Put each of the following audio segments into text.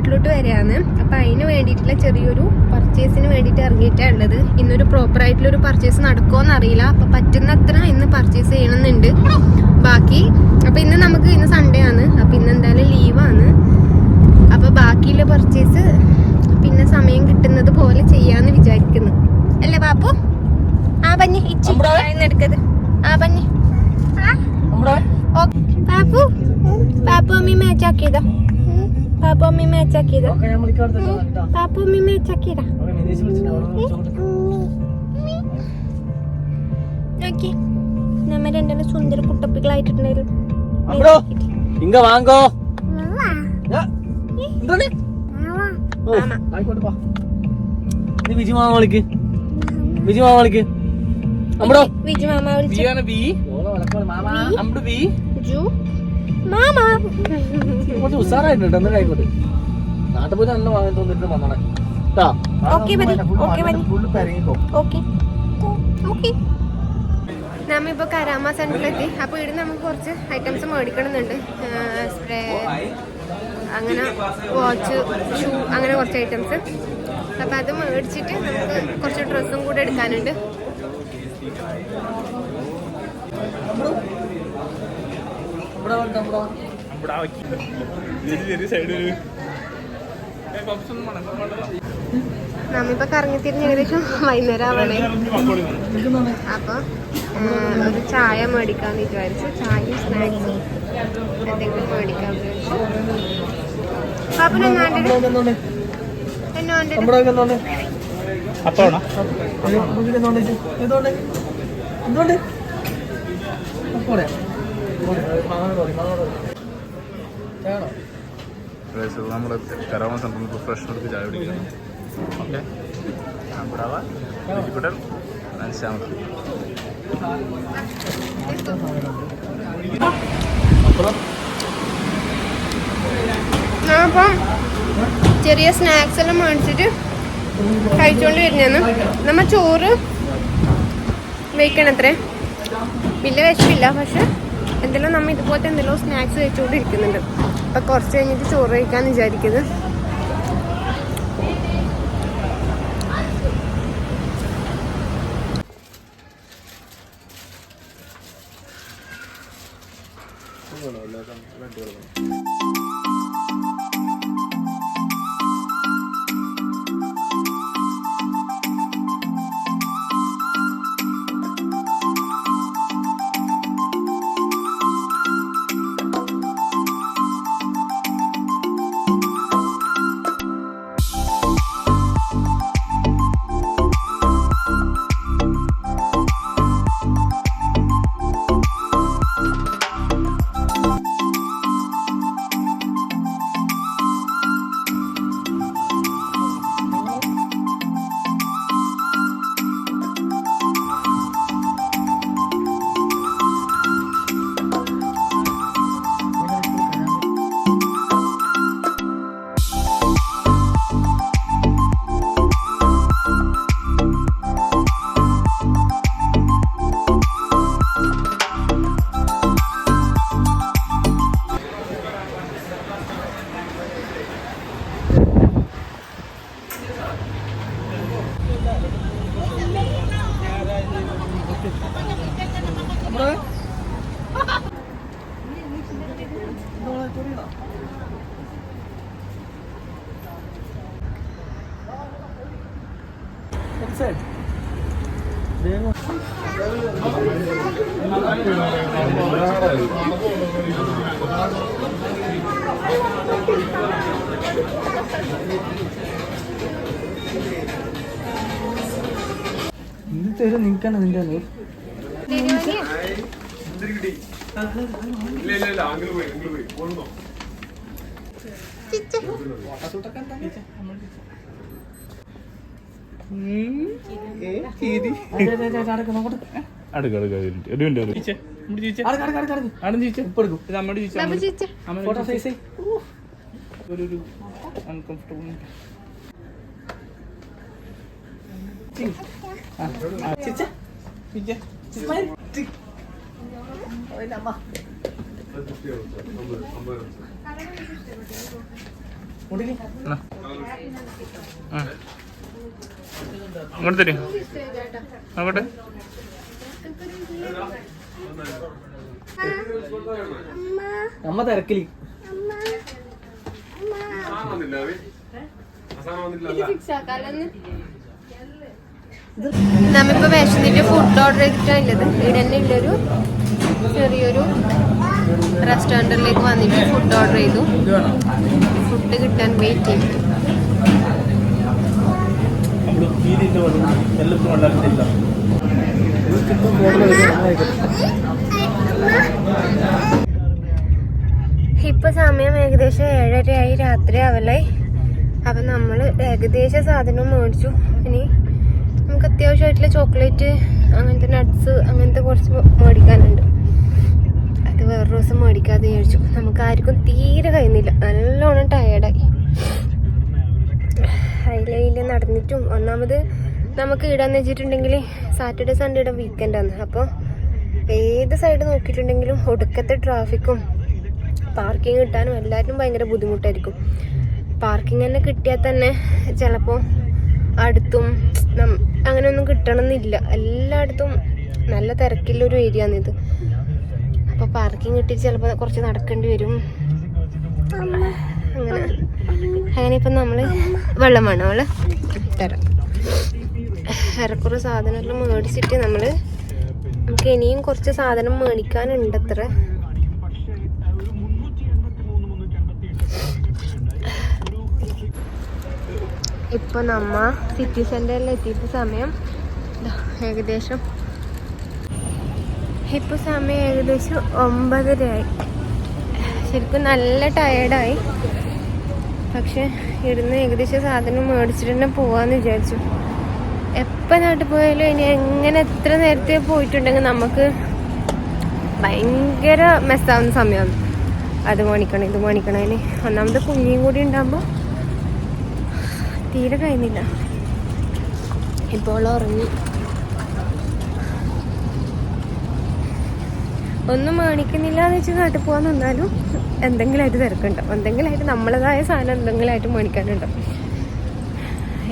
വീട്ടിലോട്ട് വരികയാണ്. അപ്പം അതിന് വേണ്ടിയിട്ടുള്ള ചെറിയൊരു പർച്ചേസിന് വേണ്ടിയിട്ട് ഇറങ്ങിയിട്ടാണ് ഉള്ളത്. ഇന്നൊരു പ്രോപ്പറായിട്ടുള്ളൊരു പർച്ചേസ് നടക്കുമോയെന്ന് അറിയില്ല. അപ്പം പറ്റുന്നത്ര ഇന്ന് പർച്ചേസ് ചെയ്യണമെന്നുണ്ട്. ബാക്കി അപ്പം ഇന്ന് സൺഡേ ആണ്. അപ്പം ഇന്ന് എന്തായാലും ലീവാണ്. അപ്പോൾ ബാക്കിയുള്ള പർച്ചേസ് പിന്നെ സമയം കിട്ടുന്നത് പോലെ ചെയ്യാമെന്ന് വിചാരിക്കുന്നു. അല്ലേ പാപ്പു? ആ പഞ്ഞി എടുക്കത്. ആ പഞ്ഞി പാപ്പു പാപ്പു അമ്മി മാച്ചാക്കിയതാ. പാപ്പു അമ്മി മാച്ചാക്കിയതാ. പാപ്പു അമ്മി മാച്ചാക്കിയതാ. നോക്കി നമ്മ രണ്ടും സുന്ദര കുട്ടപ്പികളായിട്ടുണ്ടായിരുന്നു. വിജു മാമ വിളിക്ക്. ഉസാറായിട്ടുണ്ട്. ആയിക്കോട്ടെ. നാട്ടിൽ പോയി നല്ല വാങ്ങാൻ തോന്നിട്ട് വന്നോളെ. നമ്മിപ്പോ കരാമ സെന്ററിലെത്തി. അപ്പൊ ഇവിടെ നമുക്ക് കുറച്ച് ഐറ്റംസ് മേടിക്കണമെന്നുണ്ട്. സ്പ്രേ, അങ്ങനെ വാച്ച്, ഷൂ, അങ്ങനെ കുറച്ച് ഐറ്റംസ്. അപ്പൊ അത് മേടിച്ചിട്ട് നമുക്ക് കുറച്ച് ഡ്രസ്സും കൂടെ എടുക്കാനുണ്ട്. നമ്മിപ്പോ കറങ്ങി തിരിഞ്ഞ് ഏകദേശം വൈകുന്നേരം ആവണേ. അപ്പൊ ഒരു ചായ മേടിക്കാന്ന് വിചാരിച്ചു. ചായയും സ്നാക്സും എന്തെങ്കിലും മേടിക്കാൻ വിചാരിച്ചു. പാപ്പന് നമ്മുടെ കരാമ സെന്ററിൽ ഫ്രഷ് എടുത്ത് ചായ കുടിക്കണം. ഓക്കെ, അപ്പം ചെറിയ സ്നാക്സ് എല്ലാം മേടിച്ചിട്ട് കഴിച്ചോണ്ട് വരുന്നതാണ്. നമ്മ ചോറ് വയ്ക്കണത്രേ. വലിയ വിശപ്പില്ല, പക്ഷെ എന്തെല്ലാം നമ്മ ഇതുപോലത്തെ എന്തെല്ലാം സ്നാക്സ് കഴിച്ചുകൊണ്ട് ഇരിക്കുന്നുണ്ട്. അപ്പം കുറച്ച് കഴിഞ്ഞിട്ട് ചോറ് കഴിക്കാന്ന് വിചാരിക്കുന്നത്. നിൽക്കണം നിന്റെ ഇങ്ങോട്ട് തരും നോക്കട്ടെ. അമ്മ തിരക്കില് നമ്മിപ്പോ വിശന്നിട്ട് ഫുഡ് ഓർഡർ ചെയ്തിട്ടുള്ളത് ഇവിടെ തന്നെ ഉള്ളൊരു ചെറിയൊരു റെസ്റ്റോറൻറ്റിലേക്ക് വന്നിട്ട് ഫുഡ് ഓർഡർ ചെയ്തു. ഫുഡ് കിട്ടാൻ വെയിറ്റ് ചെയ്തു. ഇപ്പൊ സമയം ഏകദേശം 7:30 രാത്രി ആവലായി. അപ്പൊ നമ്മള് ഏകദേശം സാധനം മേടിച്ചു. ഇനി നമുക്ക് അത്യാവശ്യമായിട്ടുള്ള ചോക്ലേറ്റ്, അങ്ങനത്തെ നട്ട്സ്, അങ്ങനത്തെ കുറച്ച് മേടിക്കാനുണ്ട്. അത് വേറൊരു ദിവസം മേടിക്കാതെ വിചാരിച്ചു. നമുക്ക് ആർക്കും തീരെ കഴിയുന്നില്ല, നല്ലോണം ടയേർഡായി. അതിലയിൽ നടന്നിട്ടും ഒന്നാമത് നമുക്ക് ഇടാന്ന് വെച്ചിട്ടുണ്ടെങ്കിൽ സാറ്റർഡേ സൺഡേയുടെ വീക്കെൻഡാണ്. അപ്പോൾ ഏത് സൈഡ് നോക്കിയിട്ടുണ്ടെങ്കിലും ഒടുക്കത്തെ ട്രാഫിക്കും പാർക്കിംഗ് കിട്ടാനും എല്ലാവരും ഭയങ്കര ബുദ്ധിമുട്ടായിരിക്കും. പാർക്കിംഗ് തന്നെ കിട്ടിയാൽ തന്നെ ചിലപ്പോൾ അടുത്തും അങ്ങനെയൊന്നും കിട്ടണമെന്നില്ല. എല്ലായിടത്തും നല്ല തിരക്കുള്ളൊരു ഏരിയ ആണിത്. അപ്പോൾ പാർക്കിംഗ് കിട്ടി ചിലപ്പോൾ കുറച്ച് നടക്കേണ്ടി വരും. അങ്ങനെ ഇപ്പം നമ്മൾ വെള്ളം വേണം, അവള് തരാം. ഏറെക്കുറെ സാധനമെല്ലാം മേടിച്ചിട്ട് നമുക്ക് ഇനിയും കുറച്ച് സാധനം മേടിക്കാനുണ്ട് അത്ര. ഇപ്പൊ നമ്മ സിറ്റി സെന്ററിൽ എത്തിയിട്ട് സമയം ഏകദേശം 9:30 ശരിക്കും നല്ല ടയേർഡായി. പക്ഷെ ഇവിടുന്ന് ഏകദേശം സാധനം മേടിച്ചിട്ട് തന്നെ പോവാന്ന് വിചാരിച്ചു. എപ്പോൾ നാട്ടിൽ പോയാലും ഇനി എങ്ങനെ എത്ര നേരത്തെ പോയിട്ടുണ്ടെങ്കിൽ നമുക്ക് ഭയങ്കര മെസ്സാവുന്ന സമയമാണ്. അത് മേടിക്കണം ഇത് മേടിക്കണം. ഇനി ഒന്നാമത് കുഞ്ഞിയും കൂടി ഉണ്ടാകുമ്പോൾ തീരെ കഴിയുന്നില്ല. ഇപ്പോൾ ഉറങ്ങി. ഒന്നും മേടിക്കുന്നില്ല എന്ന് വെച്ചാൽ നാട്ടിൽ പോകാൻ നിന്നാലും എന്തെങ്കിലുമായിട്ട് തിരക്കുണ്ടാവും. എന്തെങ്കിലുമായിട്ട് നമ്മളതായ സാധനം എന്തെങ്കിലുമായിട്ട് മേടിക്കാനുണ്ടാവും.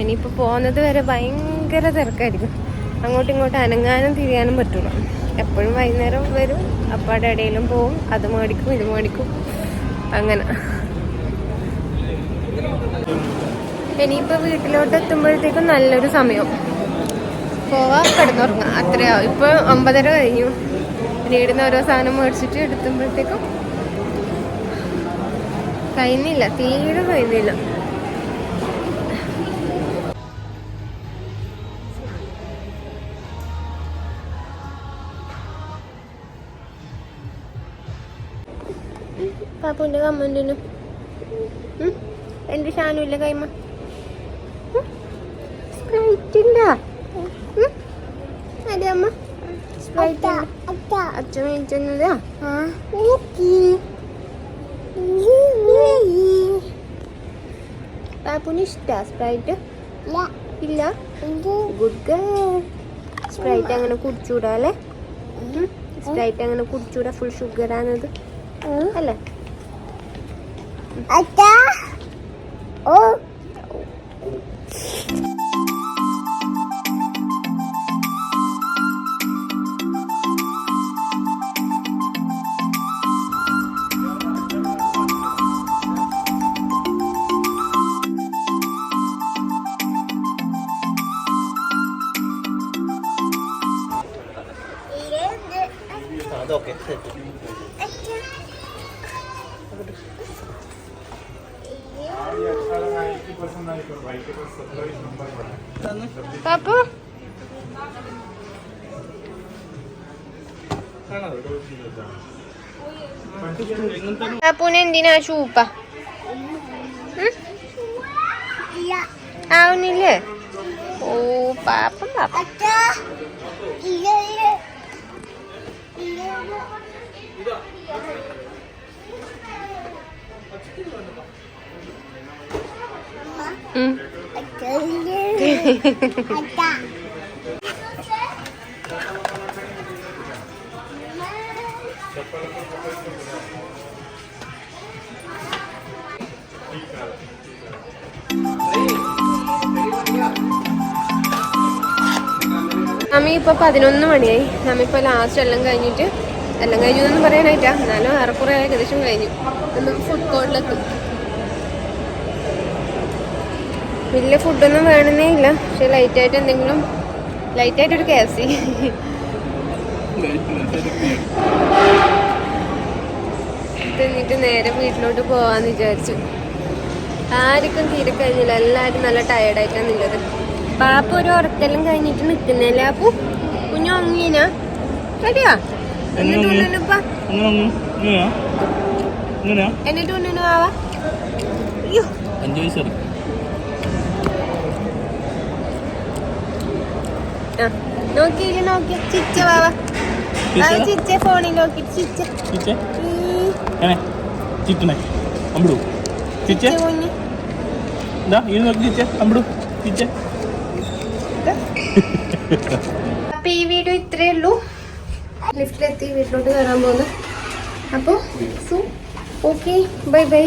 ഇനിയിപ്പോൾ പോകുന്നത് വരെ ഭയങ്കര തിരക്കായിരിക്കും. അങ്ങോട്ടും ഇങ്ങോട്ടും അനങ്ങാനും തിരിയാനും പറ്റില്ല. എപ്പോഴും വൈകുന്നേരം വരും, അപ്പാടെ ഇടയിലും പോവും, അത് മേടിക്കും ഇത് മേടിക്കും അങ്ങനെ. ഇനിയിപ്പോൾ വീട്ടിലോട്ട് എത്തുമ്പോഴത്തേക്കും നല്ലൊരു സമയം. പോവാ, കിടന്നുറങ്ങാം, അത്രയാവും. ഇപ്പോൾ 9:30 കഴിഞ്ഞു. ഇനി ഇടുന്ന ഓരോ സാധനം മേടിച്ചിട്ട് എടുത്തുമ്പോഴത്തേക്കും കഴിയുന്നില്ല, തീരെ കഴിയുന്നില്ല. പാപ്പുവിൻ്റെ കമ്മന്റിനും എൻ്റെ ഷാനുവില്ല കൈമ സ്പ്രൈറ്റില്ല. അതെ അമ്മ, സ്പ്രൈറ്റ് അച്ഛൻ മേടിച്ചതാ. പാപ്പുന് ഇഷ്ടാ സ്പ്രൈറ്റ്? ഇല്ല. Good girl. സ്പ്രൈറ്റ് അങ്ങനെ കുടിച്ചൂടാ അല്ലേ? സ്പ്രൈറ്റ് അങ്ങനെ കുടിച്ചൂടാ, ഫുൾ ഷുഗറാണത് അല്ലേ? പാപ്പു പാപ്പുന് എന്തിനാ ഷൂപ്പ ആവുന്നില്ലേ? ഓ പാപ്പം പാപ്പ നമ്മ ഇപ്പൊ 11 മണിയായി. നമ്മിപ്പോ ലാസ്റ്റ് എല്ലാം കഴിഞ്ഞു എന്നൊന്നും പറയാനായിട്ടാ, എന്നാലും ഏറെക്കുറെ ഏകദേശം കഴിഞ്ഞു. നമ്മൾ ഫുഡ് കോർട്ടിലെത്തും. വലിയ ഫുഡൊന്നും വേണമെന്നേ ഇല്ല, പക്ഷെ ലൈറ്റായിട്ട് എന്തെങ്കിലും, ലൈറ്റായിട്ടൊരു KFC തിന്നിട്ട് നേരെ വീട്ടിലോട്ട് പോവാന്ന് വിചാരിച്ചു. ആർക്കും തീരെ കഴിഞ്ഞില്ല, എല്ലാരും നല്ല ടയർഡായിട്ടാണ് നിന്നത്. പാപ്പ ഒരു ഉറക്കെല്ലാം കഴിഞ്ഞിട്ട് നിക്കുന്നല്ലേ. അപ്പൊ കുഞ്ഞു ഒങ്ങീന റെഡിയാ എന്നിട്ട് ഉണ്ണനുപ്പാ, എന്നിട്ട് ഉണ്ണനു ആവാ. അയ്യോ 5 വയസ്സ് നോക്കി ചിച്ച വാവ, ചിച്ച ഫോണിൽ നോക്കിട്ട് ചിച്ച ചിറ്റണേ അമ്പടു ചിച്ച കുഞ്ഞ്. നോക്കി ചിച്ച അമ്പടു ചിച്ച. അപ്പൊ ഈ വീഡിയോ ഇത്രയേ ഉള്ളൂ. ലിഫ്റ്റിലെത്തി വീട്ടിലോട്ട് കയറാൻ പോകുന്നു. അപ്പോൾ ഓക്കെ, ബൈ ബൈ.